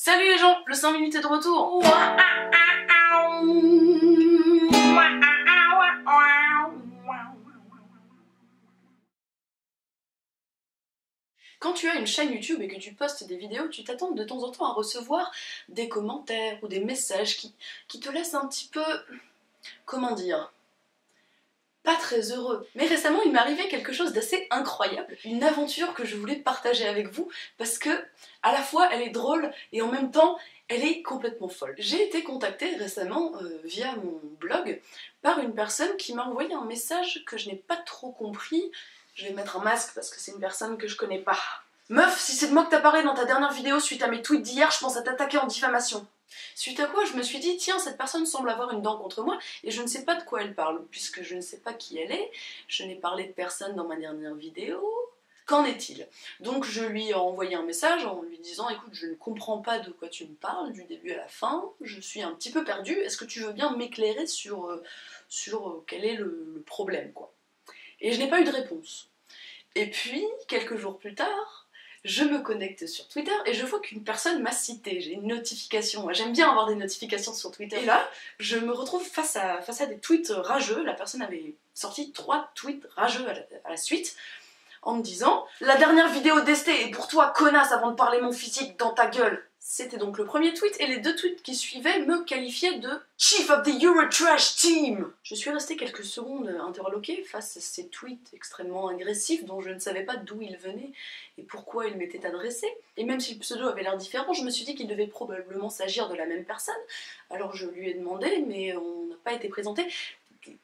Salut les gens, le 5 minutes est de retour. Quand tu as une chaîne YouTube et que tu postes des vidéos, tu t'attends de temps en temps à recevoir des commentaires ou des messages qui te laissent un petit peu... comment dire, pas très heureux. Mais récemment, il m'est arrivé quelque chose d'assez incroyable, une aventure que je voulais partager avec vous, parce que à la fois elle est drôle et en même temps elle est complètement folle. J'ai été contactée récemment via mon blog par une personne qui m'a envoyé un message que je n'ai pas trop compris. Je vais mettre un masque parce que c'est une personne que je connais pas. Meuf, si c'est de moi que t'as parlé dans ta dernière vidéo suite à mes tweets d'hier, je pense à t'attaquer en diffamation. Suite à quoi je me suis dit, tiens, cette personne semble avoir une dent contre moi et je ne sais pas de quoi elle parle, puisque je ne sais pas qui elle est, je n'ai parlé de personne dans ma dernière vidéo, qu'en est-il? Donc je lui ai envoyé un message en lui disant, écoute, je ne comprends pas de quoi tu me parles, du début à la fin, je suis un petit peu perdue, est-ce que tu veux bien m'éclairer sur quel est le problème, quoi? Et je n'ai pas eu de réponse. Et puis, quelques jours plus tard, je me connecte sur Twitter et je vois qu'une personne m'a cité, j'ai une notification, j'aime bien avoir des notifications sur Twitter. Et là, je me retrouve face à des tweets rageux, la personne avait sorti 3 tweets rageux à la suite, en me disant « La dernière vidéo d'Esté est pour toi, connasse, avant de parler mon physique dans ta gueule !» C'était donc le premier tweet, et les 2 tweets qui suivaient me qualifiaient de Chief of the Eurotrash Team. Je suis restée quelques secondes interloquée face à ces tweets extrêmement agressifs dont je ne savais pas d'où ils venaient et pourquoi ils m'étaient adressés. Et même si le pseudo avait l'air différent, je me suis dit qu'il devait probablement s'agir de la même personne. Alors je lui ai demandé, mais on n'a pas été présenté.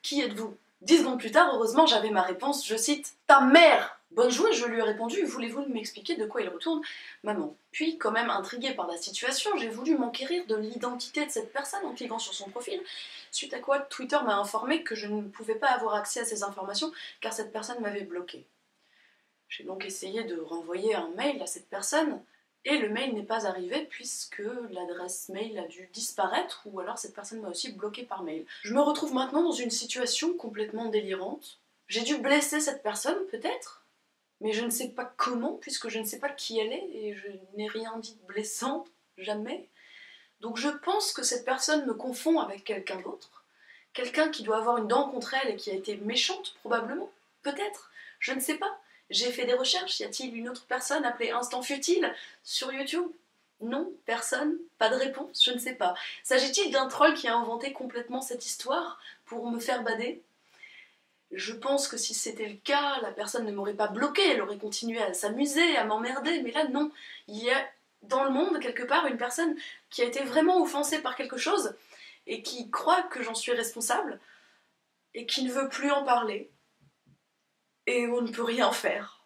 Qui êtes-vous? 10 secondes plus tard, heureusement, j'avais ma réponse, je cite « Ta mère !» Bonne jouée, je lui ai répondu « Voulez-vous m'expliquer de quoi il retourne, maman ?» Puis, quand même intriguée par la situation, j'ai voulu m'enquérir de l'identité de cette personne en cliquant sur son profil, suite à quoi Twitter m'a informé que je ne pouvais pas avoir accès à ces informations car cette personne m'avait bloqué. J'ai donc essayé de renvoyer un mail à cette personne, et le mail n'est pas arrivé puisque l'adresse mail a dû disparaître ou alors cette personne m'a aussi bloqué par mail. Je me retrouve maintenant dans une situation complètement délirante. J'ai dû blesser cette personne peut-être, mais je ne sais pas comment puisque je ne sais pas qui elle est et je n'ai rien dit de blessant, jamais. Donc je pense que cette personne me confond avec quelqu'un d'autre, quelqu'un qui doit avoir une dent contre elle et qui a été méchante probablement, peut-être, je ne sais pas. J'ai fait des recherches, y a-t-il une autre personne appelée Instant Futile sur YouTube? Non, personne, pas de réponse, je ne sais pas. S'agit-il d'un troll qui a inventé complètement cette histoire pour me faire bader? Je pense que si c'était le cas, la personne ne m'aurait pas bloqué, elle aurait continué à s'amuser, à m'emmerder, mais là non. Il y a dans le monde, quelque part, une personne qui a été vraiment offensée par quelque chose et qui croit que j'en suis responsable et qui ne veut plus en parler. Et on ne peut rien faire.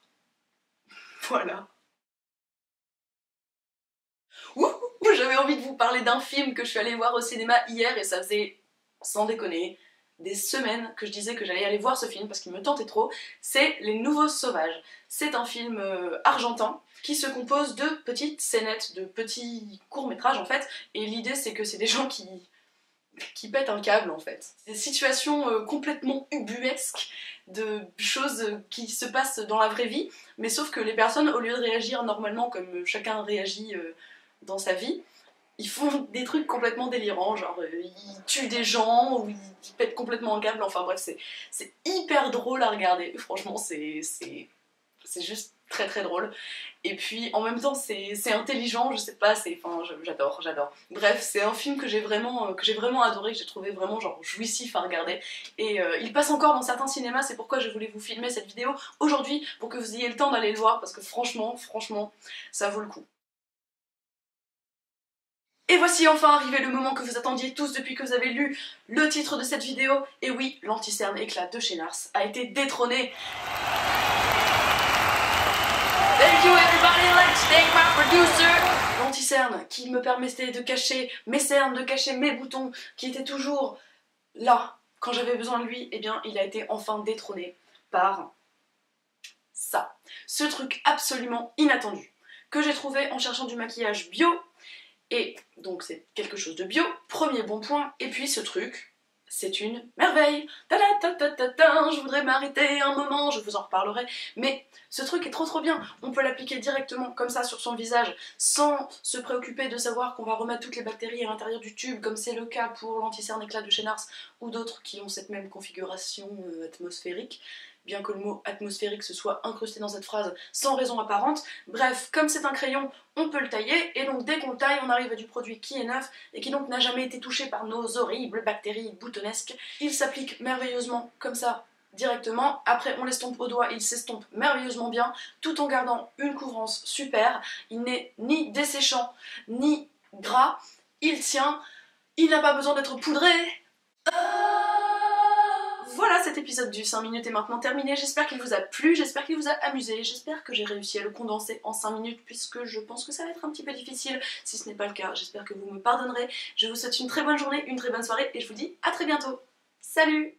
Voilà. J'avais envie de vous parler d'un film que je suis allée voir au cinéma hier et ça faisait, sans déconner, des semaines que je disais que j'allais aller voir ce film parce qu'il me tentait trop. C'est Les Nouveaux Sauvages. C'est un film argentin qui se compose de petites scénettes, de petits courts-métrages en fait, et l'idée c'est que c'est des gens qui pètent un câble en fait. Des situations complètement ubuesques, de choses qui se passent dans la vraie vie, mais sauf que les personnes, au lieu de réagir normalement comme chacun réagit dans sa vie, ils font des trucs complètement délirants, genre ils tuent des gens ou ils pètent complètement un câble, enfin bref, c'est hyper drôle à regarder, franchement c'est juste très très drôle. Et puis en même temps c'est intelligent, je sais pas, j'adore. Bref, c'est un film que j'ai vraiment adoré, que j'ai trouvé vraiment genre jouissif à regarder. Et il passe encore dans certains cinémas, c'est pourquoi je voulais vous filmer cette vidéo aujourd'hui, pour que vous ayez le temps d'aller le voir, parce que franchement, ça vaut le coup. Et voici enfin arrivé le moment que vous attendiez tous depuis que vous avez lu le titre de cette vidéo. Et oui, l'anti-cerne éclat de chez Nars a été détrôné. Thank you everybody, let's thank my producer. L'anti-cerne qui me permettait de cacher mes cernes, de cacher mes boutons, qui étaient toujours là quand j'avais besoin de lui, eh bien il a été enfin détrôné par ça. Ce truc absolument inattendu que j'ai trouvé en cherchant du maquillage bio. Et donc c'est quelque chose de bio, premier bon point, et puis ce truc, c'est une merveille. Ta-da-ta-ta-ta-ta. Je voudrais m'arrêter un moment, je vous en reparlerai. Mais ce truc est trop bien. On peut l'appliquer directement comme ça sur son visage sans se préoccuper de savoir qu'on va remettre toutes les bactéries à l'intérieur du tube comme c'est le cas pour l'anti-cerne éclat de chez Nars ou d'autres qui ont cette même configuration atmosphérique. Bien que le mot atmosphérique se soit incrusté dans cette phrase sans raison apparente. Bref, comme c'est un crayon, on peut le tailler, et donc dès qu'on le taille, on arrive à du produit qui est neuf, et qui donc n'a jamais été touché par nos horribles bactéries boutonnesques. Il s'applique merveilleusement comme ça, directement. Après, on l'estompe au doigt, il s'estompe merveilleusement bien, tout en gardant une couvrance super. Il n'est ni desséchant, ni gras. Il tient, il n'a pas besoin d'être poudré. Voilà, cet épisode du 5 minutes est maintenant terminé. J'espère qu'il vous a plu, j'espère qu'il vous a amusé, j'espère que j'ai réussi à le condenser en 5 minutes puisque je pense que ça va être un petit peu difficile. Si ce n'est pas le cas, j'espère que vous me pardonnerez. Je vous souhaite une très bonne journée, une très bonne soirée et je vous dis à très bientôt. Salut!